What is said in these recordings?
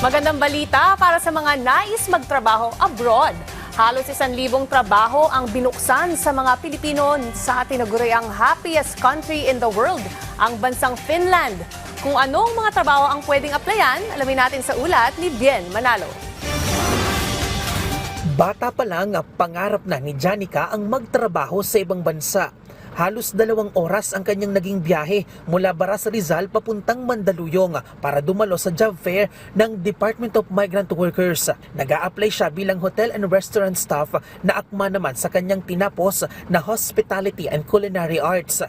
Magandang balita para sa mga nais magtrabaho abroad. Halos 1,000 trabaho ang binuksan sa mga Pilipino sa tinaguriang happiest country in the world, ang bansang Finland. Kung anong mga trabaho ang pwedeng applyan, alamin natin sa ulat ni Bien Manalo. Bata pa lang, pangarap na ni Janica ang magtrabaho sa ibang bansa. Halos 2 oras ang kanyang naging biyahe mula Baras Rizal papuntang Mandaluyong para dumalo sa job fair ng Department of Migrant Workers. Nag-a-apply siya bilang hotel and restaurant staff na akma naman sa kanyang tinapos na hospitality and culinary arts.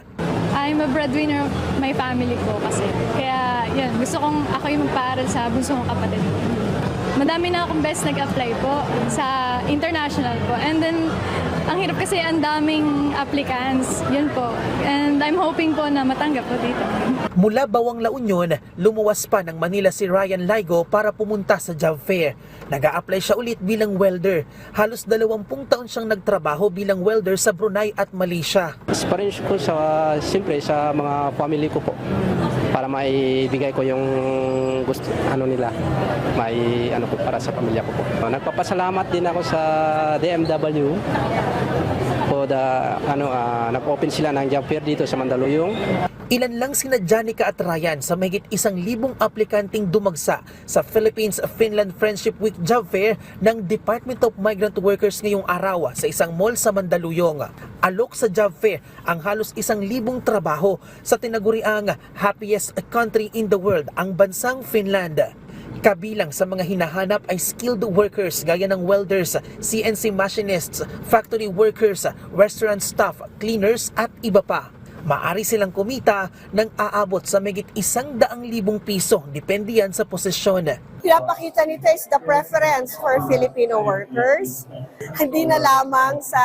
I'm a breadwinner of my family ko kasi. Kaya yun, gusto kong ako yung magpaaral sa bunso kong kapatid. Madami na akong best nag-apply po sa international po. And then, ang hirap kasi ang daming applicants. Yun po. And I'm hoping po na matanggap po dito. Mula Bawang La Union, lumuwas pa ng Manila si Ryan Ligo para pumunta sa job fair. Nag-a-apply siya ulit bilang welder. Halos 20 taon siyang nagtrabaho bilang welder sa Brunei at Malaysia. Experience ko siyempre sa mga family ko po para maibigay ko yung gusto nila, ko para sa pamilya ko po. Nagpapasalamat din ako sa DMW po nag-open sila ng job fair dito sa Mandaluyong. Ilan lang sina Janica at Ryan sa mahigit 1,000 aplikanteng dumagsa sa Philippines-Finland Friendship Week Job Fair ng Department of Migrant Workers ngayong araw sa isang mall sa Mandaluyong. Alok sa job fair ang halos 1,000 trabaho sa tinaguriang happiest country in the world, ang bansang Finland. Kabilang sa mga hinahanap ay skilled workers gaya ng welders, CNC machinists, factory workers, restaurant staff, cleaners at iba pa. Maari silang kumita ng aabot sa mahigit 100,000 piso, depende yan sa posisyon. Pinapakita nito is the preference for Filipino workers. Hindi na lamang sa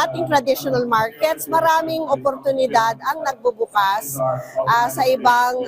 ating traditional markets, maraming oportunidad ang nagbubukas sa ibang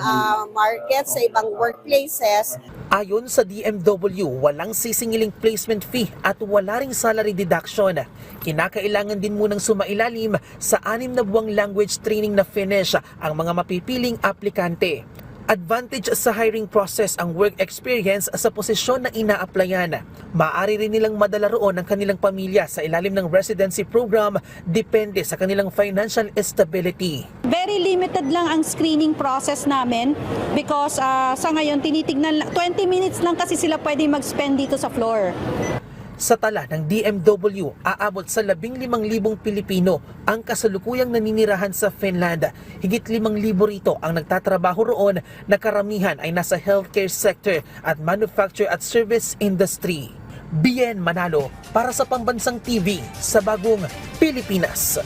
markets, sa ibang workplaces. Ayon sa DMW, walang sisingiling placement fee at wala ring salary deduction. Kinakailangan din munang sumailalim sa 6 na buwang language training na Finnish ang mga mapipiling aplikante. Advantage sa hiring process ang work experience sa posisyon na ina-applyan. Maaari rin nilang madala roon ang kanilang pamilya sa ilalim ng residency program, depende sa kanilang financial stability. Very limited lang ang screening process namin because sa ngayon tinitignan 20 minutes lang kasi sila pwede mag-spend dito sa floor. Sa tala ng DMW, aabot sa 15,000 Pilipino ang kasalukuyang naninirahan sa Finland. Higit 5,000 rito ang nagtatrabaho roon na karamihan ay nasa healthcare sector at manufacture at service industry. Bien Manalo para sa Pambansang TV sa Bagong Pilipinas.